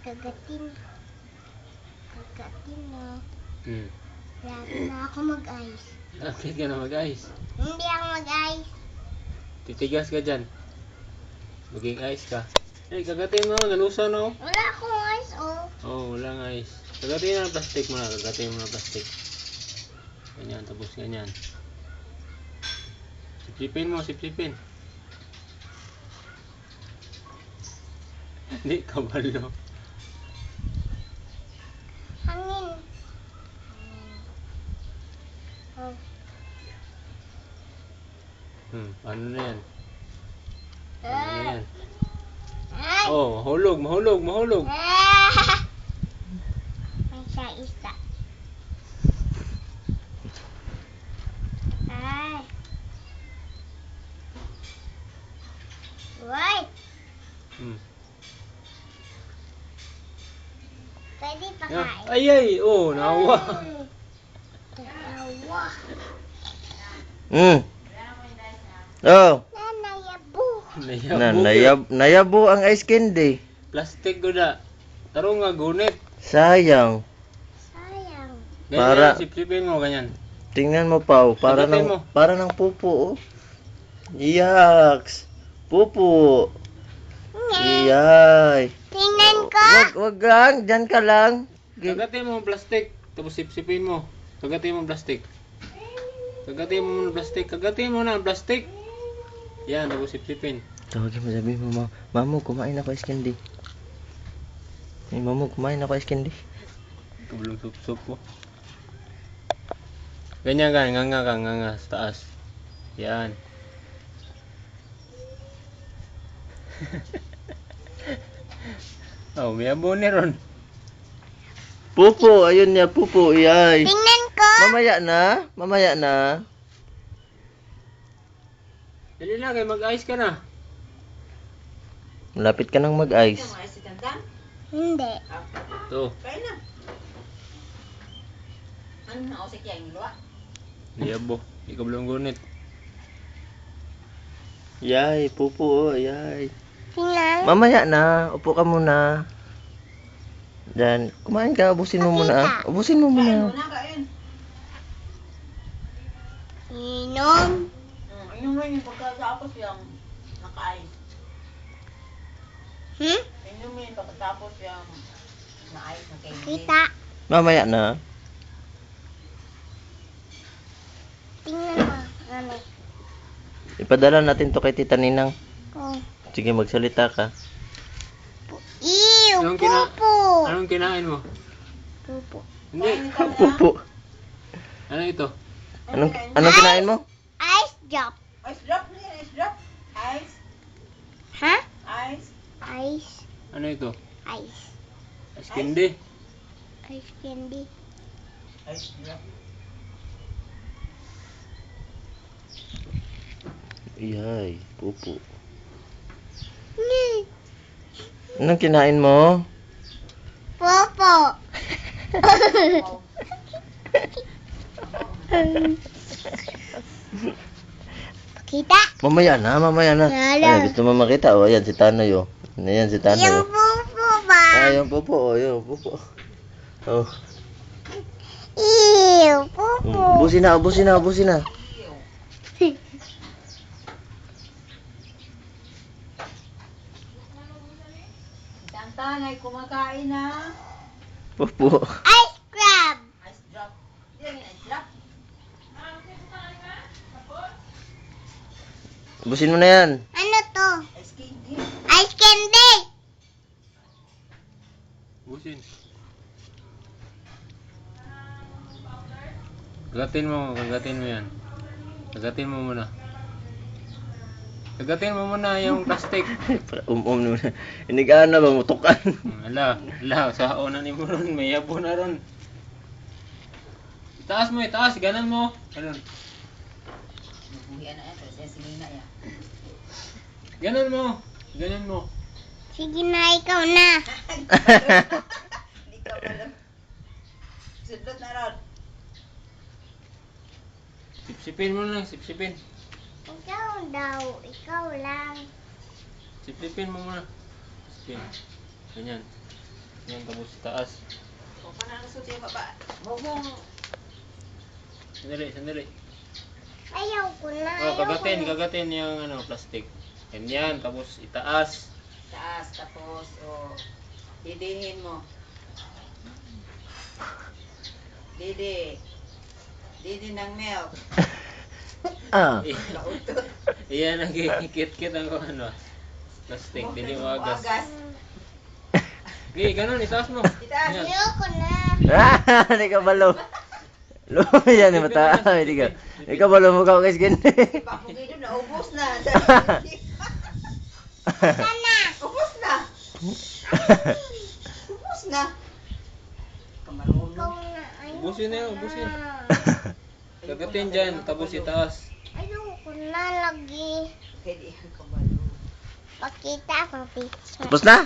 Kagatin. Kagatin na. Lapit na ako mag-ice. Lapit ka na mag-ice. Hindi ako mag-ice. Titigas ka dyan. Maging ice ka. Eh, kagatin mo. Nalusa na, oh. Wala akong ice, oh. Oh, walang ice. Kagatin na ng plastic mo na. Kagatin mo ng plastic. Ganyan, tapos ganyan. Sipsipin mo, sipsipin. Hindi, kabalo. Hangin. Oh. Paano na yan? Paano na yan? Ay! Oh, mahulog, mahulog, mahulog. May isa. Ay! Wait! Pwede pa Yeah. kain. Ay, ay! Oh, nawa. Nawa. Oh. Nanayabo. Nayabo ang ice candy. Plastic ko na. Taro nga, gunit. Sayang. Sayang. Ganyan, Para- sipsipin mo, ganyan. Tingnan mo, Pao. Kagatin mo. Para ng pupo, oh. Yaks. Pupo. Iyay. Tingnan ko. Wag lang. Diyan ka lang. Kagatin mo ang plastic. Tapos sipsipin mo. Kagatin mo ang plastic. Kagatin mo ang plastic. Kagatin mo na ang plastic. Yan, tapos sipsipin. Tawagin mo, sabi mo, Mamo, kumain ako ice candy. Hey, Mamo, kumain ako ice candy. Kabulong sup-sup mo. Ganyan ka, nga sa taas. Yan. Oh, may abone ron. Pupo, ayun niya, pupo, iyay. Tingnan ko. Mamaya na. Dali na, kay mag-ice ka na. Malapit ka nang mag-ice. Hindi. Ito. Diabo. Ikaw belum gunit. Yay, pupo, oh, yay. Tingnan. Mamaya na, upo ka muna. Diyan, kumain ka, ubusin mo muna. Ah. Ubusin mo muna. Inom. Inom mo yung pagkatapos yung naka-ice. Inom mo yung pagkatapos yung na-ice na candy. Kita. Mamaya na. Tingnan mo. Ano? Ipadala natin to kay Tita Ninang. Oh. Sige, magsalita ka. Ew, Anong pupo. Anong kinain mo? Pupo. Hindi. Pupo. Ano ito? Anong kinain mo? Ice drop. Ice drop na yan, ice drop. Ice, Ha? ice. Ice. Ano ito? Ice. Ice candy. Ice candy. Ice drop. Yay, pupo. Hmm. Anong kinain mo? Pupo. Kita. Mamaya na. Lala. Ay, gusto mo makita? O, ayan si Tanoy, oh. Ayan si Tanoy, Yung oh. pupo ba? Yung pupo, oh, yung pupo. Oh. Ew, pupo. Ubusin na. Tantan ay kumakain na Pupo. Ice crab. ice drop. Yan yung ice drop. Ubusin mo na yan. Ano to? Ice candy. Ice candy. Busin. Kagatin mo yan. Kagatin mo muna. Kagatin mo muna yung plastic. Naman. Inigaan na ba? Mutukan. Ala, sa una ni mo ron, may yabo na ron. Itaas mo, itaas, ganan mo. Ganun. Buhian na yan, kasi sige na yan. Ganan mo. Sige na, ikaw na. Hindi ka wala. Sudlot na ron. Sipsipin mo lang, sipsipin. Ikaw daw. Ikaw lang. Sipsipin mo muna. Sipsipin. Ganyan. Yan, tapos itaas. O, paano ang suti yung baba? Mugong. Sandali. Ayaw ko na. Oh, Ayaw ko na. kagatin yung ano, plastic. Ganyan, tapos itaas. Taas, tapos, o, didihin mo. Didi. Didi ng milk. Ah. Lautot. Iyan ang kikit-kit ang ano. Plastic, dili mo agas. Agas. Okay, ganun, itaas mo. Itaas. Yan. Ayaw ko na. Ah, di ka balo. Lumayan ni mata. Di ka. Di ka balo mo ka guys gini. Papugi doon, naubos na. Sana. Ubos na. Ubos na. Ikaw Kamarunong. na. Ayaw Ubusin na yan, ko ubusin. na. Kagatin dyan, tapos itaas. Ayaw ko na lagi. Kaya di kabalo. Pakita akong picture. Tapos na?